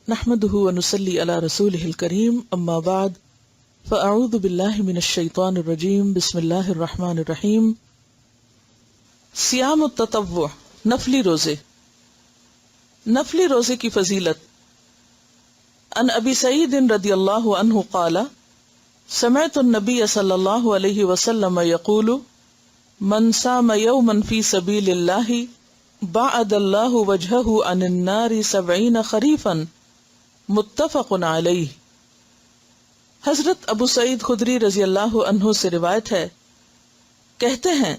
نحمده ونصلي على رسوله الكريم اما بعد فاعوذ بالله من الشیطان الرجیم بسم اللہ الرحمن الرحیم. صیام التطوع، نفلی روزے. نفلی روزے کی فضیلت. عن ابی سعید رضی اللہ عنہ قال سمعت النبی صلی اللہ علیہ وسلم یقول من صام یوما فی سبیل اللہ بعد اللہ وجہہ عن النار 70 خریفا متفق علیہ. حضرت ابو سعید خدری رضی اللہ عنہ سے روایت ہے، کہتے ہیں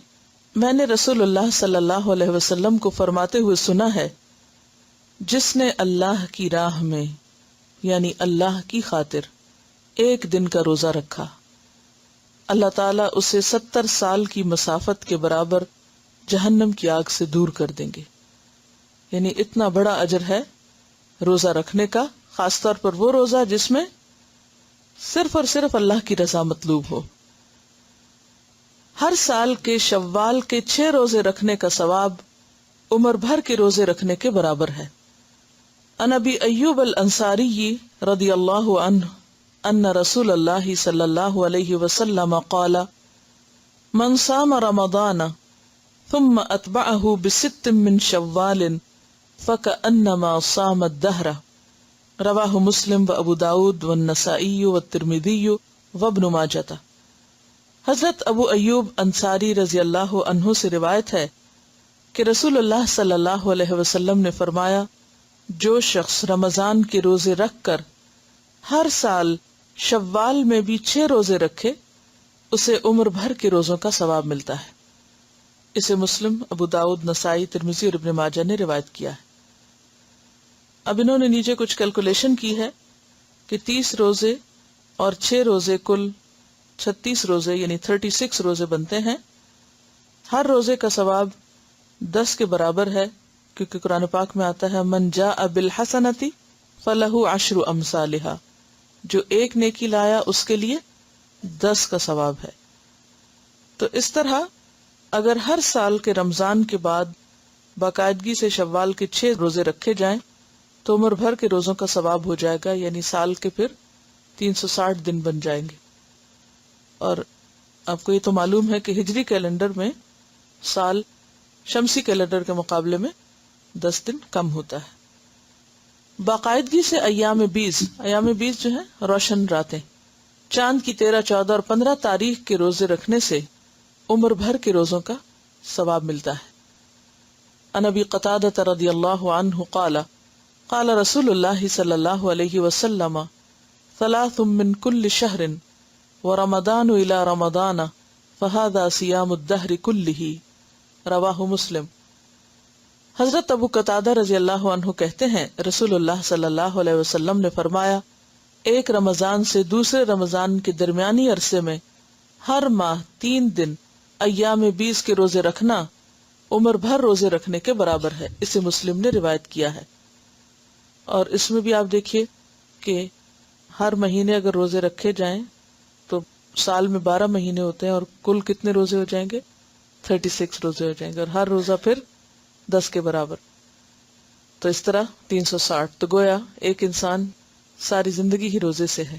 میں نے رسول اللہ صلی اللہ علیہ وسلم کو فرماتے ہوئے سنا ہے، جس نے اللہ کی راہ میں یعنی اللہ کی خاطر ایک دن کا روزہ رکھا، اللہ تعالیٰ اسے 70 سال کی مسافت کے برابر جہنم کی آگ سے دور کر دیں گے. یعنی اتنا بڑا اجر ہے روزہ رکھنے کا، خاص طور پر وہ روزہ جس میں صرف اور صرف اللہ کی رضا مطلوب ہو. ہر سال کے شوال کے 6 روزے رکھنے کا ثواب عمر بھر کے روزے رکھنے کے برابر ہے. عن ابی ایوب الانصاری رضی اللہ عنہ ان رسول اللہ صلی اللہ علیہ وسلم قال من صام رمضان ثم اتبعه ب6 من شوال فكأنما صام الدهر. رواہ مسلم و ابو داود والنسائی والترمذی وابن ماجہ. حضرت ابو ایوب انصاری رضی اللہ عنہ سے روایت ہے کہ رسول اللہ صلی اللہ علیہ وسلم نے فرمایا، جو شخص رمضان کے روزے رکھ کر ہر سال شوال میں بھی 6 روزے رکھے اسے عمر بھر کے روزوں کا ثواب ملتا ہے. اسے مسلم، ابو داود، نسائی، ترمذی اور ابن ماجہ نے روایت کیا ہے. اب انہوں نے نیچے کچھ کیلکولیشن کی ہے کہ 30 روزے اور 6 روزے کل 36 روزے یعنی 36 روزے بنتے ہیں. ہر روزے کا ثواب 10 کے برابر ہے، کیونکہ قرآن پاک میں آتا ہے من جاء بالحسنۃ فلہ 10 امثالھا، جو ایک نیکی لایا اس کے لیے 10 کا ثواب ہے. تو اس طرح اگر ہر سال کے رمضان کے بعد باقاعدگی سے شوال کے 6 روزے رکھے جائیں تو عمر بھر کے روزوں کا ثواب ہو جائے گا، یعنی سال کے پھر 360 دن بن جائیں گے. اور آپ کو یہ تو معلوم ہے کہ ہجری کیلنڈر میں سال شمسی کیلنڈر کے مقابلے میں 10 دن کم ہوتا ہے. باقاعدگی سے ایام 20 جو ہیں روشن راتیں، چاند کی 13، 14 اور 15 تاریخ کے روزے رکھنے سے عمر بھر کے روزوں کا ثواب ملتا ہے. عن ابی قتادہ رضی اللہ عنہ قال قال رسول اللہ صلی اللہ علیہ وسلم 3 من كل شهر ورمضان الى رمضان فهذا صيام الدهر كله. رواہ مسلم. حضرت ابو قتادہ رضی اللہ عنہ کہتے ہیں رسول اللہ صلی اللہ علیہ وسلم نے فرمایا، ایک رمضان سے دوسرے رمضان کے درمیانی عرصے میں ہر ماہ 3 دن ایام 20 کے روزے رکھنا عمر بھر روزے رکھنے کے برابر ہے. اسے مسلم نے روایت کیا ہے. اور اس میں بھی آپ دیکھیے کہ ہر مہینے اگر روزے رکھے جائیں تو سال میں 12 مہینے ہوتے ہیں اور کل کتنے روزے ہو جائیں گے؟ 36 روزے ہو جائیں گے، اور ہر روزہ پھر 10 کے برابر. تو اس طرح 360. تو گویا ایک انسان ساری زندگی ہی روزے سے ہے.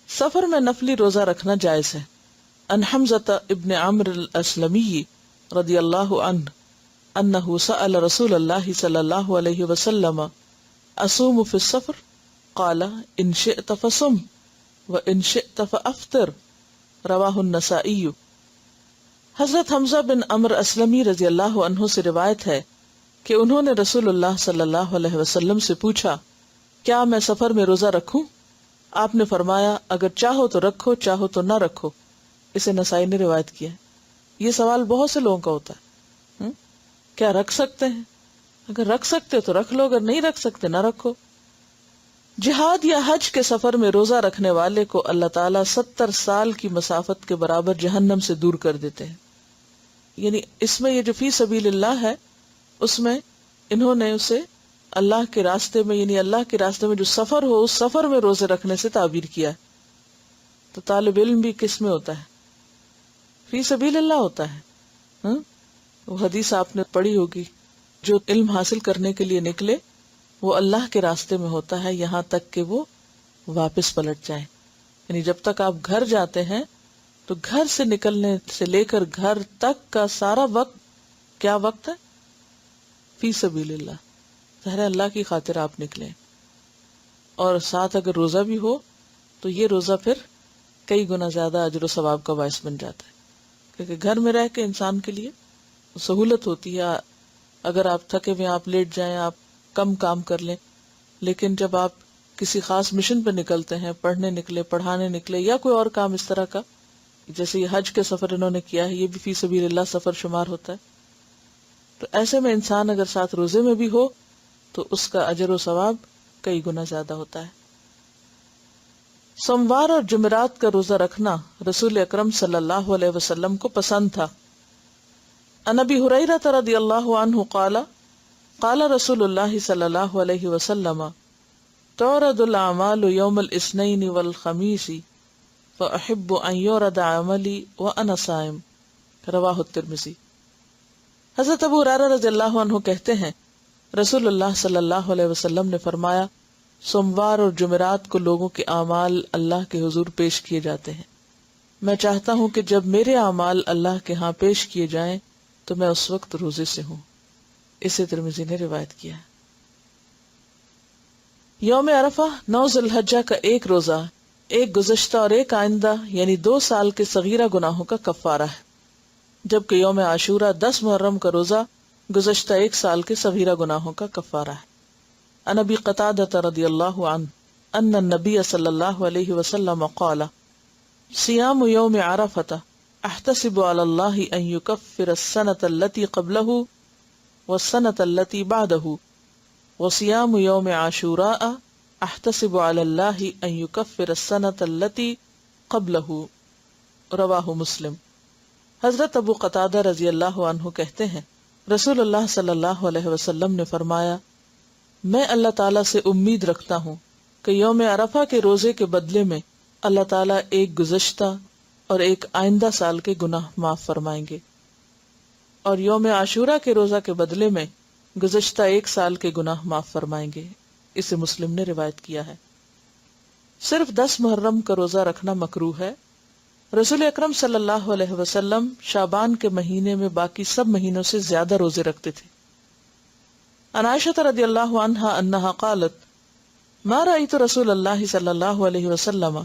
سفر میں نفلی روزہ رکھنا جائز ہے. ان حمزہ ابن عمرو الاسلمی رضی اللہ عنہ انہ سأل رسول اللہ صلی اللہ علیہ وسلم اصوم فی السفر قال ان شئت فصم وان شئت فافطر. رواہ النسائی. حضرت حمزہ بن عمرو اسلمی رضی اللہ عنہ سے روایت ہے کہ انہوں نے رسول اللہ صلی اللہ علیہ وسلم سے پوچھا، کیا میں سفر میں روزہ رکھوں؟ آپ نے فرمایا، اگر چاہو تو رکھو، چاہو تو نہ رکھو. اسے نسائی نے روایت کیا. یہ سوال بہت سے لوگوں کا ہوتا ہے، کیا رکھ سکتے ہیں؟ اگر رکھ سکتے تو رکھ لو، اگر نہیں رکھ سکتے نہ رکھو. جہاد یا حج کے سفر میں روزہ رکھنے والے کو اللہ تعالیٰ 70 سال کی مسافت کے برابر جہنم سے دور کر دیتے ہیں. یعنی اس میں یہ جو فی سبیل اللہ ہے، اس میں انہوں نے اسے اللہ کے راستے میں، یعنی اللہ کے راستے میں جو سفر ہو، اس سفر میں روزے رکھنے سے تعبیر کیا ہے. تو طالب علم بھی کس میں ہوتا ہے؟ فی سبیل اللہ ہوتا ہے. وہ حدیث آپ نے پڑھی ہوگی، جو علم حاصل کرنے کے لیے نکلے وہ اللہ کے راستے میں ہوتا ہے یہاں تک کہ وہ واپس پلٹ جائیں. یعنی جب تک آپ گھر جاتے ہیں تو گھر سے نکلنے سے لے کر گھر تک کا سارا وقت کیا وقت ہے؟ فی سبیل اللہ، ظاہر اللہ کی خاطر آپ نکلیں. اور ساتھ اگر روزہ بھی ہو تو یہ روزہ پھر کئی گنا زیادہ اجر و ثواب کا باعث بن جاتا ہے، کیونکہ گھر میں رہ کے انسان کے لیے سہولت ہوتی ہے. اگر آپ تھکے ہوئے آپ لیٹ جائیں، آپ کم کام کر لیں، لیکن جب آپ کسی خاص مشن پہ نکلتے ہیں، پڑھنے نکلے، پڑھانے نکلے، یا کوئی اور کام اس طرح کا، جیسے یہ حج کے سفر انہوں نے کیا ہے، یہ بھی فی سبیل اللہ سفر شمار ہوتا ہے. تو ایسے میں انسان اگر ساتھ روزے میں بھی ہو تو اس کا اجر و ثواب کئی گنا زیادہ ہوتا ہے. سوموار اور جمعرات کا روزہ رکھنا رسول اکرم صلی اللہ علیہ وسلم کو پسند تھا. عن ابی ہریرہ رضی اللہ عنہ قال قال رسول اللہ صلی اللہ علیہ وسلم تعرض الاعمال یوم الاثنین والخمیس فاحب ان یعرض عملی وانا صائم. رواہ الترمذی. حضرت ابو ہریرہ رضی اللہ عنہ کہتے ہیں رسول اللہ صلی اللہ علیہ وسلم نے فرمایا سوموار اور جمعرات کو لوگوں کے اعمال اللہ کے حضور پیش کیے جاتے ہیں. میں چاہتا ہوں کہ جب میرے اعمال اللہ کے ہاں پیش کیے جائیں تو میں اس وقت روزے سے ہوں. اسے ترمذی نے روایت کیا. یوم عرفہ 9 ذی الحجہ کا ایک روزہ ایک گزشتہ اور ایک آئندہ یعنی 2 سال کے صغیرہ گناہوں کا کفارہ ہے، جبکہ یوم عاشورہ 10 محرم کا روزہ گزشتہ 1 سال کے صغیرہ گناہوں کا کفارہ ہے. عن ابی قتادہ رضی اللہ عنہ ان النبی صلی اللہ علیہ وسلم قال صیام یوم عرفہ احتسب علی اللہ ان یکفر السنة التي قبلہ والسنة التي بعدہ وصیام یوم عاشوراء احتسب علی اللہ ان یکفر السنة التي قبلہ. رواہ مسلم. حضرت ابو قتادہ رضی اللہ عنہ کہتے ہیں رسول اللہ صلی اللہ علیہ وسلم نے فرمایا میں اللہ تعالیٰ سے امید رکھتا ہوں کہ یوم عرفہ کے روزے کے بدلے میں اللہ تعالیٰ ایک گزشتہ اور ایک آئندہ سال کے گناہ معاف فرمائیں گے، اور یوم عاشورہ کے روزہ کے بدلے میں گزشتہ 1 سال کے گناہ معاف فرمائیں گے. اسے مسلم نے روایت کیا ہے. صرف 10 محرم کا روزہ رکھنا مکروہ ہے. رسول اکرم صلی اللہ علیہ وسلم شعبان کے مہینے میں باقی سب مہینوں سے زیادہ روزے رکھتے تھے. عن عائشہ رضی اللہ عنہا انہا قالت ما رأیت رسول اللہ صلی اللہ علیہ وسلم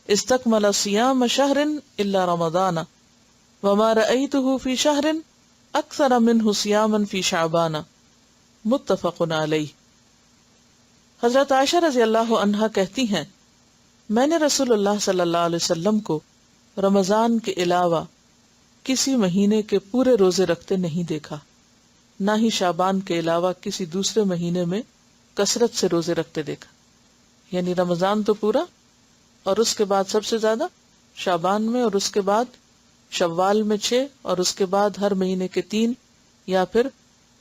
استکمل صیام شہر الا رمضان وما رأیتہ فی شہر اکثر منہ صیاما فی شعبان. متفق علیہ. حضرت عائشہ رضی اللہ عنہا کہتی ہیں میں نے رسول اللہ صلی اللہ علیہ وسلم کو رمضان کے علاوہ کسی مہینے کے پورے روزے رکھتے نہیں دیکھا، نہ ہی شعبان کے علاوہ کسی دوسرے مہینے میں کثرت سے روزے رکھتے دیکھا. یعنی رمضان تو پورا، اور اس کے بعد سب سے زیادہ شعبان میں، اور اس کے بعد شوال میں 6، اور اس کے بعد ہر مہینے کے 3 یا پھر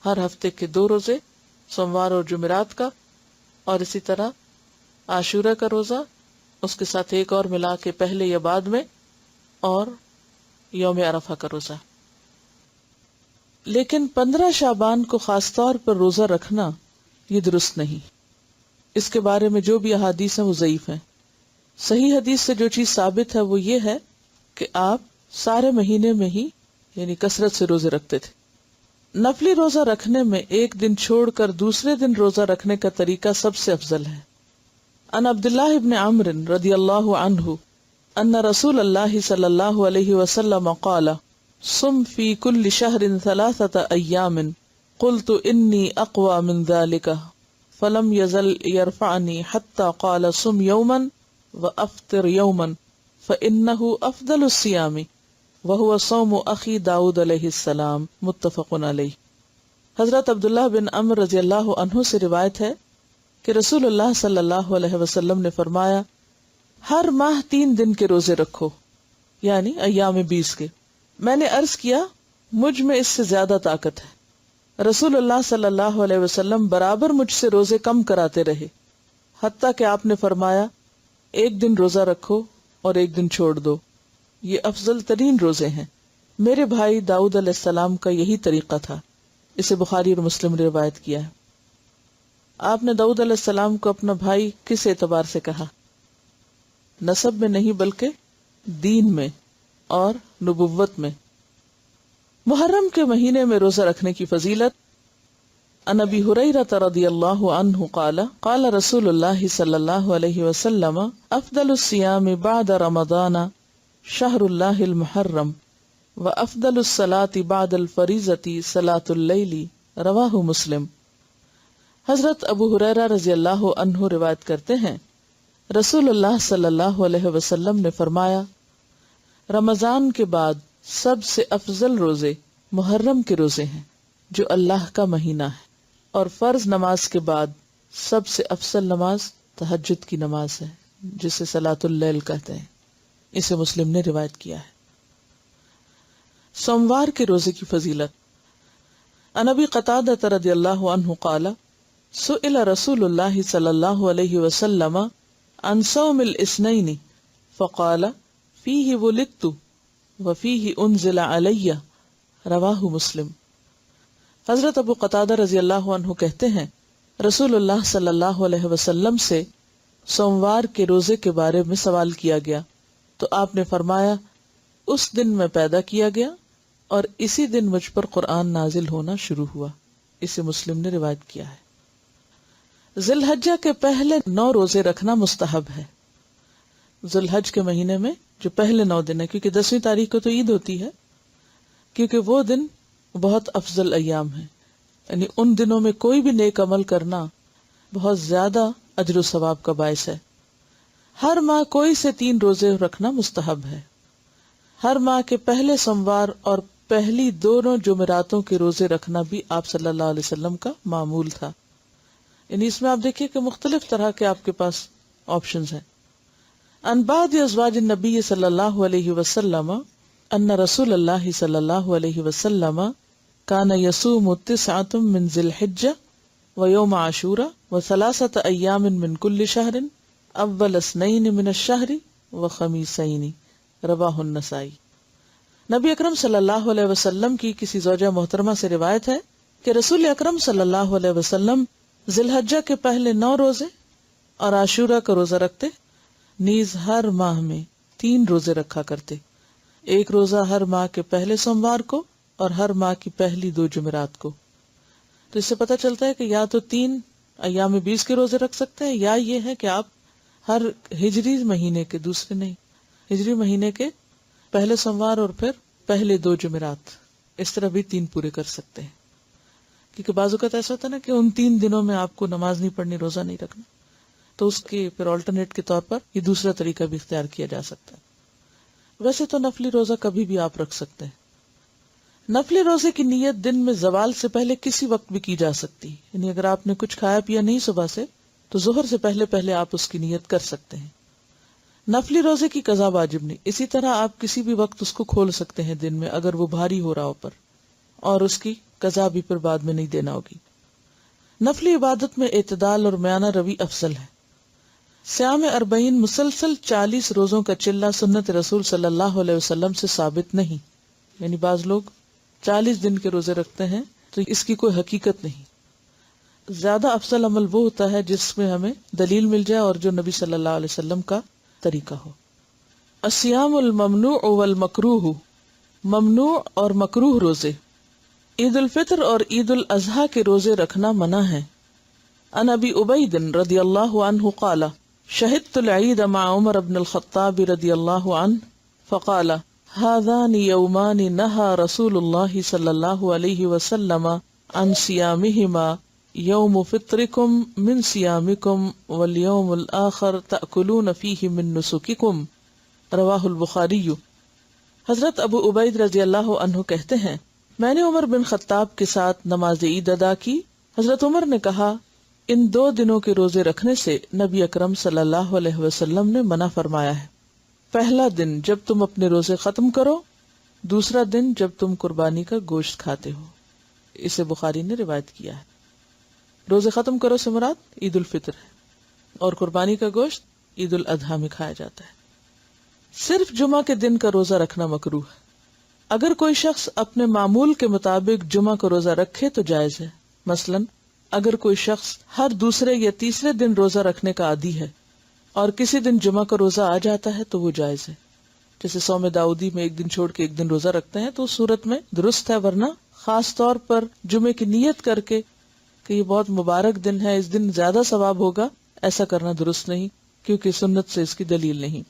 ہر ہفتے کے 2 روزے، سوموار اور جمعرات کا، اور اسی طرح عاشورہ کا روزہ، اس کے ساتھ ایک اور ملا کے پہلے یا بعد میں، اور یوم عرفہ کا روزہ. لیکن 15 شعبان کو خاص طور پر روزہ رکھنا یہ درست نہیں. اس کے بارے میں جو بھی احادیث ہیں وہ ضعیف ہیں. صحیح حدیث سے جو چیز ثابت ہے وہ یہ ہے کہ آپ سارے مہینے میں ہی یعنی کثرت سے روزے رکھتے تھے. نفلی روزہ رکھنے میں ایک دن چھوڑ کر دوسرے دن روزہ رکھنے کا طریقہ سب سے افضل ہے. ان عبداللہ ابن عمرو رضی اللہ عنہ ان رسول اللہ صلی اللہ علیہ وسلم قال صم فی کل شہر 3 ایام قلت انی اقوى من ذلك فلم يزل يرفعني حتى قال صم يوما وافطر يوما فانه افضل الصيام وهو صوم اخی داؤد علیہ السلام. متفق علیہ. حضرت عبداللہ بن عمرو رضی اللہ عنہ سے روایت ہے کہ رسول اللہ صلی اللہ علیہ وسلم نے فرمایا ہر ماہ 3 دن کے روزے رکھو، یعنی ایام 20 کے. میں نے عرض کیا مجھ میں اس سے زیادہ طاقت ہے. رسول اللہ صلی اللہ علیہ وسلم برابر مجھ سے روزے کم کراتے رہے، حتیٰ کہ آپ نے فرمایا 1 دن روزہ رکھو اور 1 دن چھوڑ دو، یہ افضل ترین روزے ہیں. میرے بھائی داؤد علیہ السلام کا یہی طریقہ تھا. اسے بخاری اور مسلم نے روایت کیا ہے. آپ نے داؤد علیہ السلام کو اپنا بھائی کس اعتبار سے کہا؟ نسب میں نہیں بلکہ دین میں اور نبوت میں۔ محرم کے مہینے میں روزہ رکھنے کی فضیلت۔ عن ابی ہریرہ رضی اللہ عنہ قال قال رسول اللہ صلی اللہ علیہ وسلم افضل الصیام بعد رمضان شہر اللہ المحرم وافضل الصلاة بعد الفریضۃ صلاة اللیل، رواہ مسلم۔ حضرت ابو ہریرہ رضی اللہ عنہ روایت کرتے ہیں، رسول اللہ صلی اللہ علیہ وسلم نے فرمایا، رمضان کے بعد سب سے افضل روزے محرم کے روزے ہیں جو اللہ کا مہینہ ہے، اور فرض نماز کے بعد سب سے افضل نماز تہجد کی نماز ہے جسے صلاۃ اللیل کہتے ہیں۔ اسے مسلم نے روایت کیا ہے۔ سوموار کے روزے کی فضیلت۔ عن ابی قتادہ رضی اللہ عنہ قال سئل رسول اللہ صلی اللہ علیہ وسلم عن صوم الاثنین فقال فیہ ولدت وفیہ انزل علی، رواہ مسلم۔ حضرت ابو قتادہ رضی اللہ عنہ کہتے ہیں، رسول اللہ صلی اللہ علیہ وسلم سے سوموار کے روزے کے بارے میں سوال کیا گیا تو آپ نے فرمایا، اس دن میں پیدا کیا گیا اور اسی دن مجھ پر قرآن نازل ہونا شروع ہوا۔ اسے مسلم نے روایت کیا ہے۔ ذی الحجہ کے پہلے 9 روزے رکھنا مستحب ہے۔ ذی الحج کے مہینے میں جو پہلے 9 دن ہے، کیونکہ 10ویں تاریخ کو تو عید ہوتی ہے، کیونکہ وہ دن بہت افضل ایام ہیں، یعنی ان دنوں میں کوئی بھی نیک عمل کرنا بہت زیادہ اجر و ثواب کا باعث ہے۔ ہر ماہ کوئی سے 3 روزے رکھنا مستحب ہے۔ ہر ماہ کے پہلے سوموار اور پہلی دونوں جمعراتوں کے روزے رکھنا بھی آپ صلی اللہ علیہ وسلم کا معمول تھا۔ یعنی اس میں آپ دیکھیے کہ مختلف طرح کے آپ کے پاس آپشنز ہیں۔ عن بعض ازواج النبی صلی اللہ علیہ وسلم ان رسول اللہ صلی اللہ علیہ وسلم کان یصوم 9 من ذی الحجہ ویوم عاشوراء و3 ایام من کل شہر اول 2 من الشہر وخمیسین، رواہ النسائی۔ نبی اکرم صلی اللہ علیہ وسلم کی کسی زوجہ محترمہ سے روایت ہے کہ رسول اکرم صلی اللہ علیہ وسلم ذی الحجہ کے پہلے 9 روزے اور عاشورہ کا روزہ رکھتے، نیز ہر ماہ میں 3 روزے رکھا کرتے، ایک روزہ ہر ماہ کے پہلے سوموار کو اور ہر ماہ کی پہلی 2 جمعرات کو۔ تو اس سے پتہ چلتا ہے کہ یا تو 3 ایام 20 کے روزے رکھ سکتے ہیں، یا یہ ہے کہ آپ ہر ہجری مہینے کے دوسرے نہیں، ہجری مہینے کے پہلے سوموار اور پھر پہلے 2 جمعرات، اس طرح بھی 3 پورے کر سکتے ہیں۔ کیونکہ بعض اوقات ایسا ہوتا ہے نا کہ ان 3 دنوں میں آپ کو نماز نہیں پڑھنی، روزہ نہیں رکھنا، تو اس کے پھر آلٹرنیٹ کے طور پر یہ دوسرا طریقہ بھی اختیار کیا جا سکتا ہے۔ ویسے تو نفلی روزہ کبھی بھی آپ رکھ سکتے ہیں۔ نفلی روزے کی نیت دن میں زوال سے پہلے کسی وقت بھی کی جا سکتی، یعنی اگر آپ نے کچھ کھایا پیا نہیں صبح سے تو ظہر سے پہلے آپ اس کی نیت کر سکتے ہیں۔ نفلی روزے کی قضا واجب نہیں، اسی طرح آپ کسی بھی وقت اس کو کھول سکتے ہیں دن میں اگر وہ بھاری ہو رہا ہو پر، اور اس کی قضا بھی پھر بعد میں نہیں دینا ہوگی۔ نفلی عبادت میں اعتدال اور میانہ روی افضل ہے۔ صیام 40 مسلسل 40 روزوں کا چلہ سنت رسول صلی اللہ علیہ وسلم سے ثابت نہیں، یعنی بعض لوگ 40 دن کے روزے رکھتے ہیں تو اس کی کوئی حقیقت نہیں۔ زیادہ افضل عمل وہ ہوتا ہے جس میں ہمیں دلیل مل جائے اور جو نبی صلی اللہ علیہ وسلم کا طریقہ ہو۔ الصیام الممنوع والمکروہ، ممنوع اور مکروہ روزے۔ عید الفطر اور عید الاضحیٰ کے روزے رکھنا منع ہے۔ عن ابی عبید رضی اللہ عنہ قال شہدت العید مع عمر بن الخطاب رضی اللہ عنہ فقال هذان یومان نہى رسول اللہ صلی اللہ علیہ وسلم عن صیامہما یوم فطرکم من صیامکم والیوم الآخر تأکلون فیہ من نسککم، رواہ البخاری۔ حضرت ابو عبید رضی اللہ عنہ کہتے ہیں، میں نے عمر بن خطاب کے ساتھ نماز عید ادا کی۔ حضرت عمر نے کہا، ان 2 دنوں کے روزے رکھنے سے نبی اکرم صلی اللہ علیہ وسلم نے منع فرمایا ہے۔ پہلا دن جب تم اپنے روزے ختم کرو، دوسرا دن جب تم قربانی کا گوشت کھاتے ہو۔ اسے بخاری نے روایت کیا ہے۔ روزے ختم کرو سے مراد عید الفطر ہے، اور قربانی کا گوشت عید الاضحیٰ میں کھایا جاتا ہے۔ صرف جمعہ کے دن کا روزہ رکھنا مکروہ ہے۔ اگر کوئی شخص اپنے معمول کے مطابق جمعہ کا روزہ رکھے تو جائز ہے، مثلا اگر کوئی شخص ہر دوسرے یا تیسرے دن روزہ رکھنے کا عادی ہے اور کسی دن جمعہ کا روزہ آ جاتا ہے تو وہ جائز ہے. جیسے صوم داؤدی میں ایک دن چھوڑ کے ایک دن روزہ رکھتے ہیں تو اس صورت میں درست ہے، ورنہ خاص طور پر جمعے کی نیت کر کے کہ یہ بہت مبارک دن ہے، اس دن زیادہ ثواب ہوگا، ایسا کرنا درست نہیں، کیونکہ سنت سے اس کی دلیل نہیں.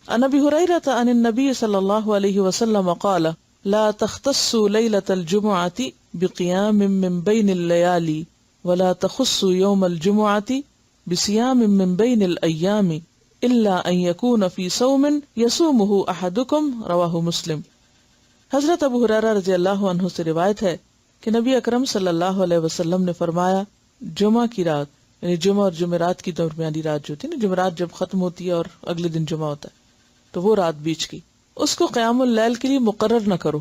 عن ابی ہریرہ عن النبی صلی اللہ علیہ وسلم قال لا تختصوا لیلۃ الجمعۃ بقیام من بین اللیالی ولا تخصوا یوم الجمعۃ بصیام من بین الایام الا ان یکون فی صوم یصومہ احدکم رواہ مسلم. حضرت ابو ہریرہ رضی اللہ عنہ سے روایت ہے کہ نبی اکرم صلی اللہ علیہ وسلم نے فرمایا جمعہ کی رات، یعنی جمعہ اور جمعرات کی درمیانی رات جو ہوتی ہے نا، جمعرات جب ختم ہوتی ہے اور اگلے دن جمعہ ہوتا ہے تو وہ رات بیچ کی، اس کو قیام اللیل کے لیے مقرر نہ کرو،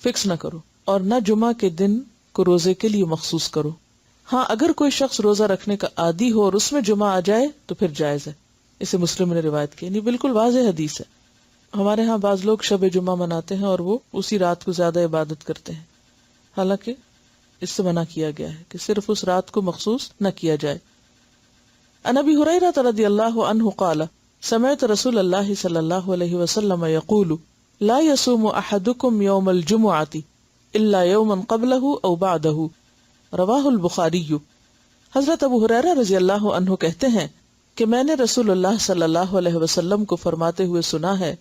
فکس نہ کرو، اور نہ جمعہ کے دن کو روزے کے لیے مخصوص کرو. ہاں اگر کوئی شخص روزہ رکھنے کا عادی ہو اور اس میں جمعہ آ جائے تو پھر جائز ہے. اسے مسلم نے روایت کی، یعنی بالکل واضح حدیث ہے. ہمارے ہاں بعض لوگ شب جمعہ مناتے ہیں اور وہ اسی رات کو زیادہ عبادت کرتے ہیں، حالانکہ اس سے منع کیا گیا ہے کہ صرف اس رات کو مخصوص نہ کیا جائے. عن ابی ہریرہ رضی اللہ عنہ قال سمعت رسول اللہ صلی اللہ علیہ وسلم یقول لا یصوم احدکم یوم الجمعۃ الا یوما قبلہ او بعدہ رواہ البخاری. حضرت ابو ہریرہ رضی اللہ عنہ کہتے ہیں کہ میں نے رسول اللہ صلی اللہ علیہ وسلم کو فرماتے ہوئے سنا ہے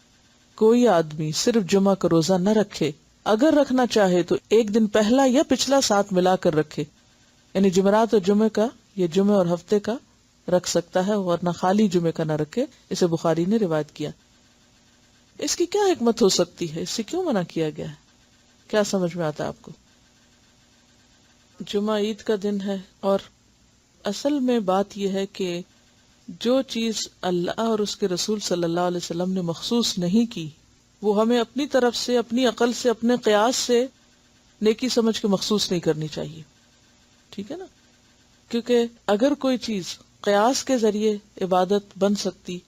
کوئی آدمی صرف جمعہ کا روزہ نہ رکھے، اگر رکھنا چاہے تو ایک دن پہلا یا پچھلا ساتھ ملا کر رکھے، یعنی جمعرات اور جمعے کا یا جمعے اور ہفتے کا رکھ سکتا ہے، ورنہ خالی جمعے کا نہ رکھے. اسے بخاری نے روایت کیا. اس کی کیا حکمت ہو سکتی ہے؟ اس سے کیوں منع کیا گیا ہے؟ کیا سمجھ میں آتا ہے آپ کو؟ جمعہ عید کا دن ہے، اور اصل میں بات یہ ہے کہ جو چیز اللہ اور اس کے رسول صلی اللہ علیہ وسلم نے مخصوص نہیں کی وہ ہمیں اپنی طرف سے، اپنی عقل سے، اپنے قیاس سے نیکی سمجھ کے مخصوص نہیں کرنی چاہیے. ٹھیک ہے نا؟ کیونکہ اگر کوئی چیز قیاس کے ذریعے عبادت بن سکتی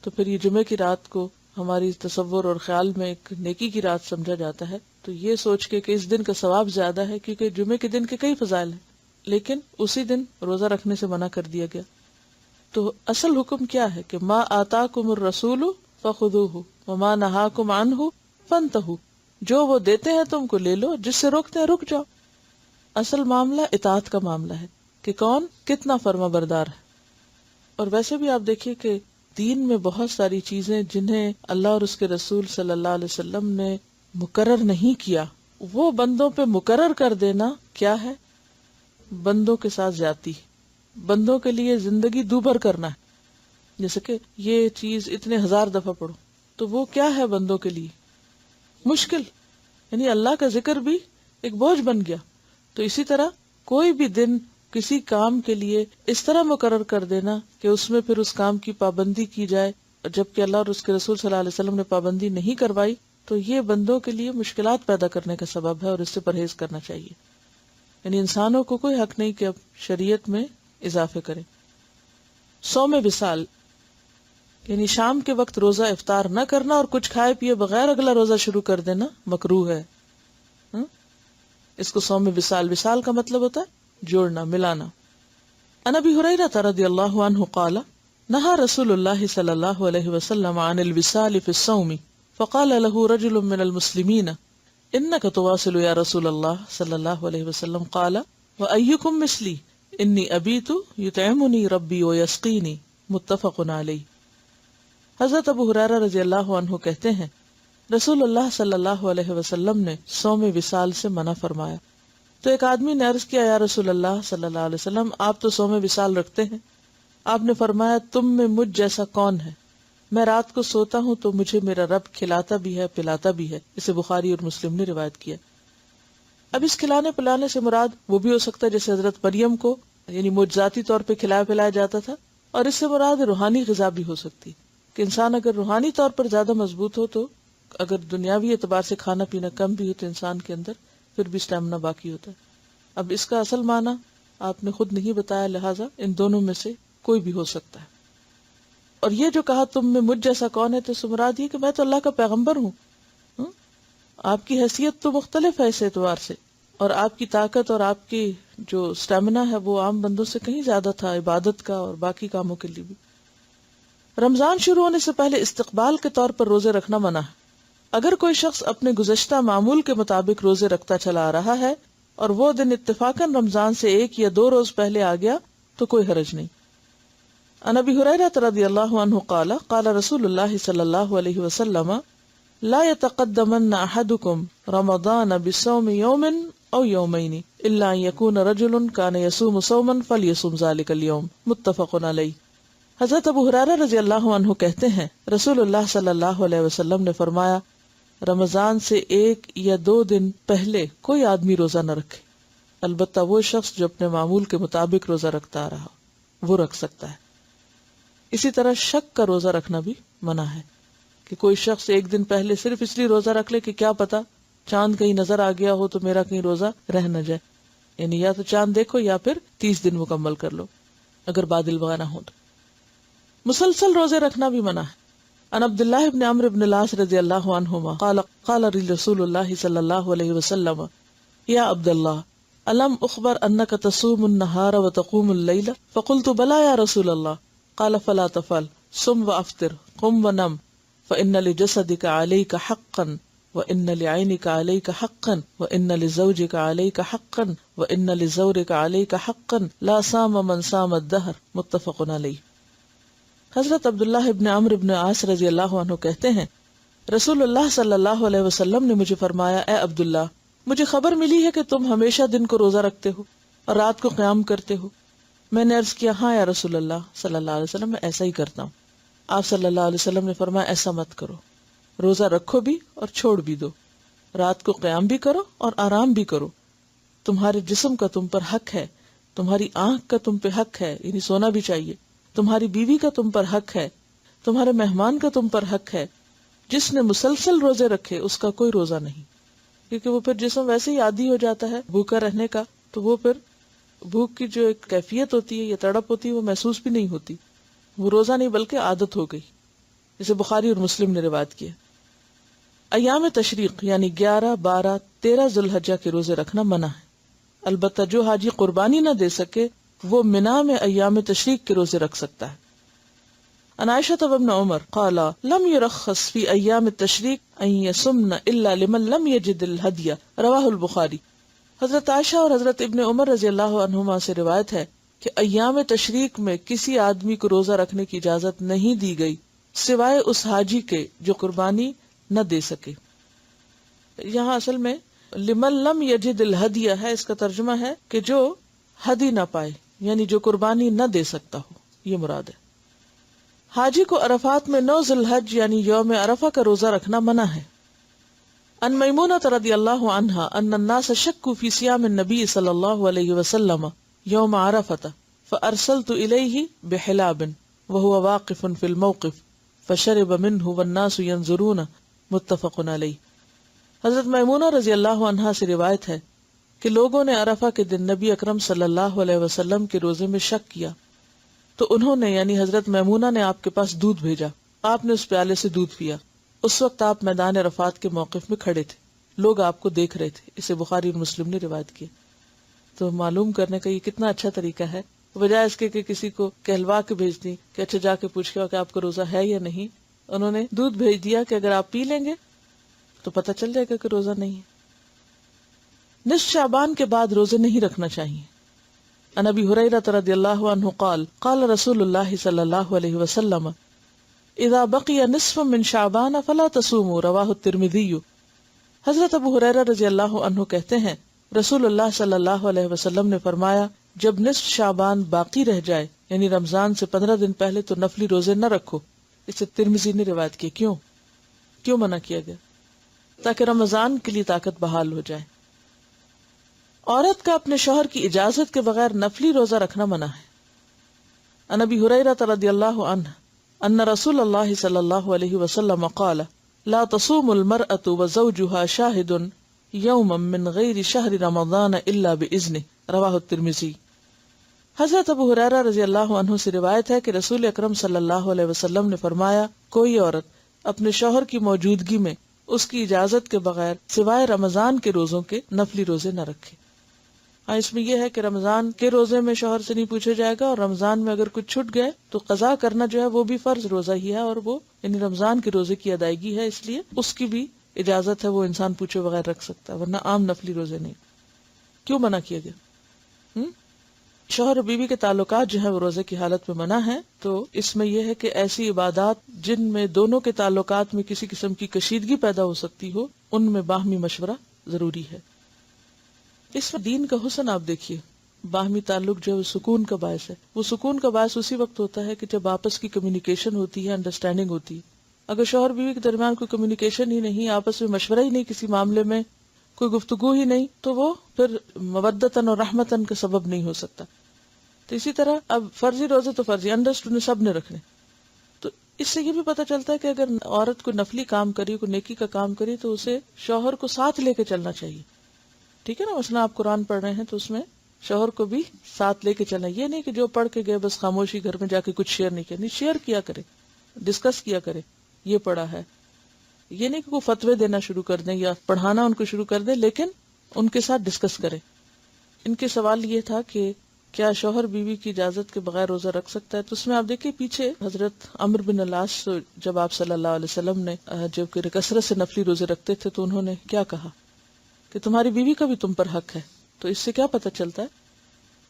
تو پھر یہ جمعے کی رات کو ہماری تصور اور خیال میں ایک نیکی کی رات سمجھا جاتا ہے، تو یہ سوچ کے کہ اس دن کا ثواب زیادہ ہے، کیونکہ جمعے کے دن کے کئی فضائل ہیں، لیکن اسی دن روزہ رکھنے سے منع کر دیا گیا. تو اصل حکم کیا ہے کہ ما آتاکم الرسول فخذوہ وما نہاکم عنہ فانتہوا، جو وہ دیتے ہیں تم کو لے لو، جس سے روکتے ہیں رک جاؤ. اصل معاملہ اطاعت کا معاملہ ہے کہ کون کتنا فرما بردار ہے. اور ویسے بھی آپ دیکھیے کہ دین میں بہت ساری چیزیں جنہیں اللہ اور اس کے رسول صلی اللہ علیہ وسلم نے مقرر نہیں کیا، وہ بندوں پہ مقرر کر دینا کیا ہے؟ بندوں کے ساتھ زیادتی، بندوں کے لیے زندگی دوبھر کرنا ہے. جیسے کہ یہ چیز اتنے 1000 دفعہ پڑھو تو وہ کیا ہے بندوں کے لیے؟ مشکل، یعنی اللہ کا ذکر بھی ایک بوجھ بن گیا. تو اسی طرح کوئی بھی دن کسی کام کے لیے اس طرح مقرر کر دینا کہ اس میں پھر اس کام کی پابندی کی جائے جبکہ اللہ اور اس کے رسول صلی اللہ علیہ وسلم نے پابندی نہیں کروائی، تو یہ بندوں کے لیے مشکلات پیدا کرنے کا سبب ہے، اور اس سے پرہیز کرنا چاہیے. یعنی انسانوں کو کوئی حق نہیں کہ اب شریعت میں اضافے کریں. صوم وصال یعنی شام کے وقت روزہ افطار نہ کرنا اور کچھ کھائے پیے بغیر اگلا روزہ شروع کر دینا مکروہ ہے. اس کو صوم وصال، وصال کا مطلب ہوتا ہے جوڑنا، ملانا. عن ابی ہریرہ رضی اللہ عنہ قال نہى رسول اللہ صلی اللہ علیہ وسلم عن الوصال في الصوم فقال له رجل من المسلمین انك تواصل یا رسول اللہ صلی اللہ علیہ وسلم قال وأيكم مثلی انی ابیت یطعمنی ربی ویسقینی متفق علیہ. حضرت ابو ہریرہ رضی اللہ عنہ کہتے ہیں رسول اللہ صلی اللہ علیہ وسلم نے صوم وصال سے منع فرمایا. تو ایک آدمی نے عرض کیا یا رسول اللہ صلی اللہ علیہ وسلم آپ تو صوم وصال رکھتے ہیں. آپ نے فرمایا تم میں مجھ جیسا کون ہے؟ میں رات کو سوتا ہوں تو مجھے میرا رب کھلاتا بھی ہے پلاتا بھی ہے. اسے بخاری اور مسلم نے روایت کیا. اب اس کھلانے پلانے سے مراد وہ بھی ہو سکتا ہے جیسے حضرت مریم کو یعنی معجزاتی طور پہ کھلایا پلایا جاتا تھا، اور اس سے مراد روحانی غذا بھی ہو سکتی کہ انسان اگر روحانی طور پر زیادہ مضبوط ہو تو اگر دنیاوی اعتبار سے کھانا پینا کم بھی ہو تو انسان کے اندر پھر بھی اسٹیمنا باقی ہوتا ہے. اب اس کا اصل معنی آپ نے خود نہیں بتایا، لہٰذا ان دونوں میں سے کوئی بھی ہو سکتا ہے. اور یہ جو کہا تم میں مجھ جیسا کون ہے، تو اس سے مراد یہ کہ میں تو اللہ کا پیغمبر ہوں. آپ کی حیثیت تو مختلف ہے اس اعتبار سے. اور آپ کی طاقت اور آپ کی جو سٹیمنا ہے وہ عام بندوں سے کہیں زیادہ تھا، عبادت کا اور باقی کاموں کے لیے بھی۔ رمضان شروع ہونے سے پہلے استقبال کے طور پر روزے رکھنا منع ہے۔ اگر کوئی شخص اپنے گزشتہ معمول کے مطابق روزے رکھتا چلا آ رہا ہے اور وہ دن اتفاقاً رمضان سے 1 یا 2 روز پہلے آ گیا تو کوئی حرج نہیں۔ عن ابی ہریرہ رضی اللہ عنہ قال قال رسول اللہ صلی اللہ علیہ وسلم لا يتقدمن احدكم رمضان بصوم يوم او يومين الا ان يكون رجل كان يصوم صوما فليصوم ذلك اليوم متفق علیہ۔ حضرت ابو ہریرہ رضی اللہ عنہ کہتے ہیں رسول اللہ صلی اللہ علیہ وسلم نے فرمایا رمضان سے 1 یا 2 دن پہلے کوئی آدمی روزہ نہ رکھے، البتہ وہ شخص جو اپنے معمول کے مطابق روزہ رکھتا آ رہا وہ رکھ سکتا ہے۔ اسی طرح شک کا روزہ رکھنا بھی منع ہے کہ کوئی شخص 1 دن پہلے صرف اس لیے روزہ رکھ لے کہ کیا پتا چاند کہیں نظر آ گیا ہو تو میرا کہیں روزہ رہ نہ جائے، یعنی یا تو چاند دیکھو یا پھر 30 دن مکمل کر لو اگر بادل وغیرہ ہوں تو۔ مسلسل روزے رکھنا بھی منع ہے۔ عن عبداللہ ابن عمرو ابن العاص رضی اللہ عنہما قال قال رسول اللہ صلی اللہ علیہ وسلم یا عبداللہ الم اخبر انک تصوم النہار وتقوم اللیل فقلت بلا یا رسول اللہ قال فلا تفعل صم وافطر قم ونم فإن لجسدك عليك حقا وإن لعينك عليك حقا وإن لزوجك عليك حقا وإن لزورك عليك حقا لا صام من صام الدهر متفق علیہ۔ حضرت عبداللہ ابن عمرو ابن عاص رضی اللہ عنہ کہتے ہیں رسول اللہ صلی اللہ علیہ وسلم نے مجھے فرمایا اے عبداللہ مجھے خبر ملی ہے کہ تم ہمیشہ دن کو روزہ رکھتے ہو اور رات کو قیام کرتے ہو۔ میں نے عرض کیا ہاں یا رسول اللہ صلی اللہ علیہ وسلم میں ایسا ہی کرتا ہوں۔ آپ صلی اللہ علیہ وسلم نے فرمایا ایسا مت کرو، روزہ رکھو بھی اور چھوڑ بھی دو، رات کو قیام بھی کرو اور آرام بھی کرو، تمہارے جسم کا تم پر حق ہے، تمہاری آنکھ کا تم پہ حق ہے یعنی سونا بھی چاہیے، تمہاری بیوی کا تم پر حق ہے، تمہارے مہمان کا تم پر حق ہے۔ جس نے مسلسل روزے رکھے اس کا کوئی روزہ نہیں، کیونکہ وہ پھر جسم ویسے ہی عادی ہو جاتا ہے بھوکا رہنے کا، تو وہ پھر بھوک کی جو ایک کیفیت ہوتی ہے یا تڑپ ہوتی ہے وہ محسوس بھی نہیں ہوتی، وہ روزہ نہیں بلکہ عادت ہو گئی، جسے بخاری اور مسلم نے روایت کیا۔ ایام تشریق یعنی 11، 12، 13 ذوالحجہ کے روزے رکھنا منع ہے، البتہ جو حاجی قربانی نہ دے سکے وہ منا میں ایام تشریق کے روزے رکھ سکتا ہے۔ عن عائشہ وابن عمر قال لم يرخص في ایام التشریق ان يصمن الا لمن لم يجد الهدي رواہ البخاری۔ حضرت عائشہ اور حضرت ابن عمر رضی اللہ عنہما سے روایت ہے کہ ایام تشریق میں کسی آدمی کو روزہ رکھنے کی اجازت نہیں دی گئی سوائے اس حاجی کے جو قربانی نہ دے سکے۔ یہاں اصل میں لمن لم یجد الہدی ہے، اس کا ترجمہ ہے کہ جو ہدی نہ پائے یعنی جو قربانی نہ دے سکتا ہو، یہ مراد ہے۔ حاجی کو عرفات میں 9 ذی الحج یعنی یوم عرفہ کا روزہ رکھنا منع ہے۔ ان میمونہ رضی اللہ عنہا ان الناس شکوا فی صیام النبی صلی اللہ علیہ وسلم یوم عرفۃ فارسلت الیہ بحلاب وهو واقف فی الموقف فشرب منه والناس ينظرون متفق علیہ۔ حضرت میمونہ رضی اللہ عنہا سے روایت ہے کہ لوگوں نے عرفہ کے دن نبی اکرم صلی اللہ علیہ وسلم کے روزے میں شک کیا تو انہوں نے یعنی حضرت میمونہ نے آپ کے پاس دودھ بھیجا، آپ نے اس پیالے سے دودھ پیا۔ اس وقت آپ میدان عرفات کے موقف میں کھڑے تھے، لوگ آپ کو دیکھ رہے تھے، اسے بخاری اور مسلم نے روایت کیا۔ تو معلوم کرنے کا یہ کتنا اچھا طریقہ ہے، بجائے اس کے کہ کسی کو کہلوا کے بھیج دیں کہ اچھا جا کے پوچھ کے کہ آپ کا روزہ ہے یا نہیں، انہوں نے دودھ بھیج دیا کہ اگر آپ پی لیں گے تو پتہ چل جائے گا کہ روزہ نہیں ہے۔ نصف شعبان کے بعد روزے نہیں رکھنا چاہیے۔ عن ابی ہریرہ رضی اللہ عنہ قال قال رسول اللہ صلی اللہ علیہ وسلم اذا بقی نصف من شعبان فلا تصوموا رواہ الترمذی۔ حضرت ابو ہریرہ رضی اللہ عنہ کہتے ہیں رسول اللہ صلی اللہ علیہ وسلم نے فرمایا جب نصف شعبان باقی رہ جائے یعنی رمضان سے 15 دن پہلے تو نفلی روزے نہ رکھو۔ اسے ترمذی نے روایت کیا۔ کیوں منع کیا گیا؟ تاکہ رمضان کے لیے طاقت بحال ہو جائے۔ عورت کا اپنے شوہر کی اجازت کے بغیر نفلی روزہ رکھنا منع ہے۔ عن ابی ہریرہ رضی اللہ عنہ ان رسول اللہ صلی اللہ علیہ وسلم قال لا تصوم المرأة وزوجها شاهد يوما من غیر شہر رمضان الا باذنه رواہ الترمذی۔ حضرت ابو ہریرہ رضی اللہ عنہ سے روایت ہے کہ رسول اکرم صلی اللہ علیہ وسلم نے فرمایا کوئی عورت اپنے شوہر کی موجودگی میں اس کی اجازت کے بغیر سوائے رمضان کے روزوں کے نفلی روزے نہ رکھے۔ ہاں، اس میں یہ ہے کہ رمضان کے روزے میں شوہر سے نہیں پوچھا جائے گا، اور رمضان میں اگر کچھ چھٹ گئے تو قضا کرنا جو ہے وہ بھی فرض روزہ ہی ہے، اور وہ یعنی رمضان کے روزے کی ادائیگی ہے، اس لیے اس کی بھی اجازت ہے، وہ انسان پوچھے بغیر رکھ سکتا ہے، ورنہ عام نفلی روزے نہیں۔ کیوں منع کیا گیا؟ شوہر اور بیوی کے تعلقات جو ہیں وہ روزے کی حالت میں منع ہیں، تو اس میں یہ ہے کہ ایسی عبادات جن میں دونوں کے تعلقات میں کسی قسم کی کشیدگی پیدا ہو سکتی ہو، ان میں باہمی مشورہ ضروری ہے۔ اس میں دین کا حسن آپ دیکھیے، باہمی تعلق جو ہے وہ سکون کا باعث ہے۔ وہ سکون کا باعث اسی وقت ہوتا ہے کہ جب آپس کی کمیونیکیشن ہوتی ہے، انڈرسٹینڈنگ ہوتی ہے۔ اگر شوہر بیوی کے درمیان کوئی کمیونیکیشن ہی نہیں، آپس میں مشورہ ہی نہیں، کسی معاملے میں کوئی گفتگو ہی نہیں، تو وہ پھر مودتاً اور رحمتاً کا سبب نہیں ہو سکتا۔ تو اسی طرح اب فرضی روزے تو فرضی انڈرسٹوڈ سب نے رکھنے، تو اس سے یہ بھی پتہ چلتا ہے کہ اگر عورت کو نفلی کام کری، کوئی نیکی کا کام کری، تو اسے شوہر کو ساتھ لے کے چلنا چاہیے، ٹھیک ہے نا۔ مثلا آپ قرآن پڑھ رہے ہیں تو اس میں شوہر کو بھی ساتھ لے کے چلنا، یہ نہیں کہ جو پڑھ کے گئے بس خاموشی گھر میں جا کے کچھ شیئر نہیں کیا، نہیں، شیئر کیا کرے، ڈسکس کیا کرے، یہ پڑھا ہے، یہ نہیں کہ وہ فتوے دینا شروع کر دیں یا پڑھانا ان کو شروع کر دیں، لیکن ان کے ساتھ ڈسکس کریں۔ ان کے سوال یہ تھا کہ کیا شوہر بیوی کی اجازت کے بغیر روزہ رکھ سکتا ہے؟ تو اس میں آپ دیکھیں پیچھے حضرت عمرو بن العاص جب آپ صلی اللہ علیہ وسلم نے جب کہ کثرت سے نفلی روزے رکھتے تھے تو انہوں نے کیا کہا کہ تمہاری بیوی کا بھی تم پر حق ہے۔ تو اس سے کیا پتہ چلتا ہے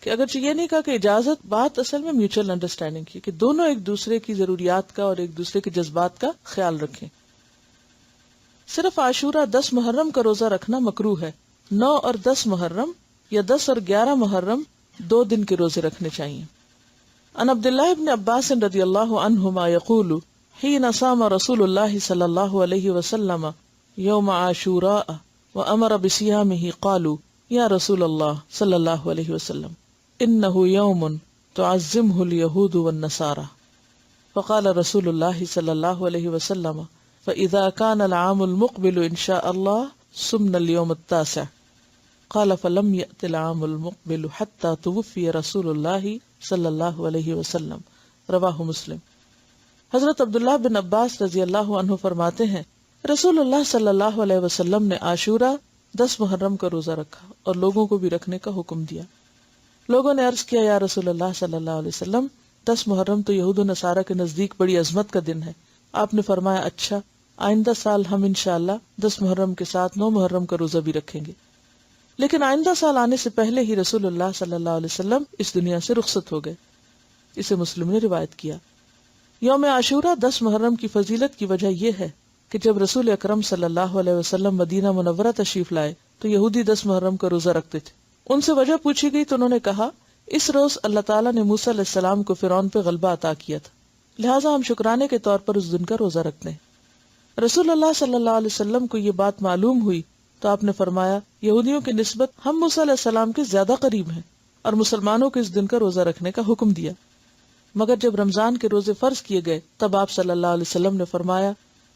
کہ اگرچہ یہ نہیں کہا کہ اجازت، بات اصل میں میوچل انڈرسٹینڈنگ کی، کہ دونوں ایک دوسرے کی ضروریات کا اور ایک دوسرے کے جذبات کا خیال رکھیں۔ صرف عاشورہ 10 محرم کا روزہ رکھنا مکروہ ہے۔ 9 اور 10 محرم یا 10 اور 11 محرم 2 دن کے روزے رکھنے چاہیے۔ عن عبداللہ ابن عباس رضی اللہ عنہما یقول حین صام رسول اللہ صلی اللہ علیہ وسلم یوم عاشوراء وامر بصیامہ قالوا یا رسول اللہ صلی اللہ علیہ وسلم انہ یوم تعظمہ الیہود والنصارى فقال رسول اللہ صلی اللہ علیہ وسلم فإذا كان العام المقبل إن شاء الله صمنا اليوم التاسع قال فلم يأت العام المقبل حتى توفي رسول الله صلی اللہ علیہ وسلم رواہ مسلم۔ حضرت عبداللہ بن عباس رضی اللہ عنہ فرماتے ہیں رسول اللہ صلی اللہ علیہ وسلم نے عاشورہ 10 محرم کا روزہ رکھا اور لوگوں کو بھی رکھنے کا حکم دیا۔ لوگوں نے عرض کیا یا رسول اللہ صلی اللہ علیہ وسلم 10 محرم تو یہود و نصارہ کے نزدیک بڑی عظمت کا دن ہے۔ آپ نے فرمایا اچھا، آئندہ سال ہم انشاءاللہ 10 محرم کے ساتھ 9 محرم کا روزہ بھی رکھیں گے۔ لیکن آئندہ سال آنے سے پہلے ہی رسول اللہ صلی اللہ علیہ وسلم اس دنیا سے رخصت ہو گئے۔ اسے مسلم نے روایت کیا۔ یوم عاشورہ 10 محرم کی فضیلت کی وجہ یہ ہے کہ جب رسول اکرم صلی اللہ علیہ وسلم مدینہ منورہ تشریف لائے تو یہودی 10 محرم کا روزہ رکھتے تھے۔ ان سے وجہ پوچھی گئی تو انہوں نے کہا اس روز اللہ تعالیٰ نے موسیٰ علیہ السلام کو فرعون پہ غلبہ عطا کیا تھا، لہٰذا ہم شکرانے کے طور پر اس دن کا روزہ رکھتے ہیں۔ رسول اللہ صلی اللہ علیہ وسلم کو یہ بات معلوم ہوئی تو آپ نے فرمایا یہودیوں کی نسبت ہم موسیٰ علیہ السلام کے زیادہ قریب ہیں، اور مسلمانوں کو اس دن کا روزہ رکھنے کا حکم دیا۔ مگر جب رمضان کے روزے فرض کیے گئے تب آپ صلی اللہ علیہ وسلم نے فرمایا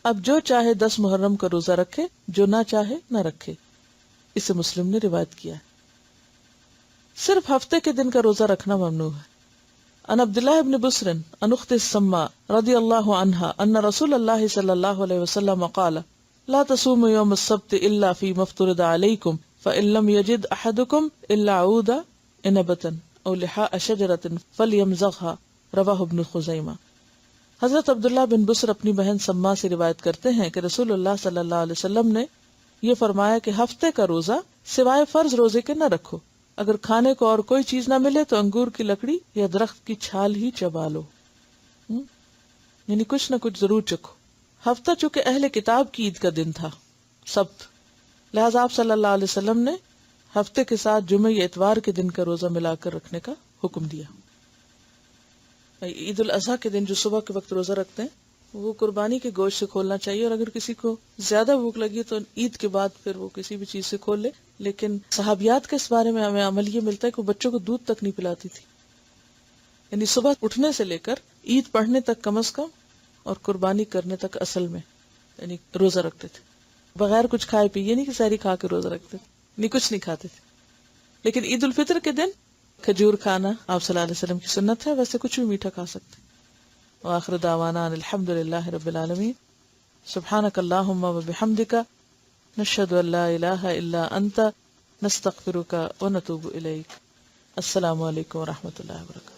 اب جو چاہے 10 محرم کا روزہ رکھے، جو نہ چاہے نہ رکھے۔ اسے مسلم نے روایت کیا ہے۔ صرف ہفتے کے دن کا روزہ رکھنا ممنوع ہے۔ ان عبداللہ ابن بسر ان اخت السماء رضی اللہ عنہا ان رسول اللہ صلی اللہ علیہ وسلم قال لا تصوموا يوم السبت الا فيما افترض عليكم فان لم يجد احدكم الا عود عنبة او لحاء شجرة فليمزغها رواہ ابن خزیمہ۔ حضرت عبداللہ بن بسر اپنی بہن سما سے روایت کرتے ہیں کہ رسول اللہ صلی اللہ علیہ وسلم نے یہ فرمایا کہ ہفتے کا روزہ سوائے فرض روزے کے نہ رکھو، اگر کھانے کو اور کوئی چیز نہ ملے تو انگور کی لکڑی یا درخت کی چھال ہی چبا لو، یعنی کچھ نہ کچھ ضرور چکھو۔ ہفتہ چونکہ اہل کتاب کی عید کا دن تھا، سبت، لہذا آپ صلی اللہ علیہ وسلم نے ہفتے کے ساتھ جمعہ یا اتوار کے دن کا روزہ ملا کر رکھنے کا حکم دیا۔ عید الاضحیٰ کے دن جو صبح کے وقت روزہ رکھتے ہیں وہ قربانی کے گوشت سے کھولنا چاہیے، اور اگر کسی کو زیادہ بھوک لگی تو عید کے بعد پھر وہ کسی بھی چیز سے کھول لے۔ لیکن صحابیات کے اس بارے میں ہمیں عمل یہ ملتا ہے کہ وہ بچوں کو دودھ تک نہیں پلاتی تھی، یعنی صبح اٹھنے سے لے کر عید پڑھنے تک کم از کم، اور قربانی کرنے تک اصل میں یعنی روزہ رکھتے تھے بغیر کچھ کھائے پیے، یہ نہیں کہ سحری کھا کے روزہ رکھتے تھے، نہیں کچھ نہیں کھاتے تھے۔ لیکن عید الفطر کے دن کھجور کھانا آپ صلی اللہ علیہ وسلم کی سنت ہے، ویسے کچھ بھی میٹھا کھا سکتے۔ وآخر دعوانا ان الحمد للہ رب العالمین۔ سبحانک اللہم و بحمدک، نشہد ان لا الہ الا انت، نستغفرک و نتوب الیک۔ السلام علیکم و رحمۃ اللہ وبرکاتہ۔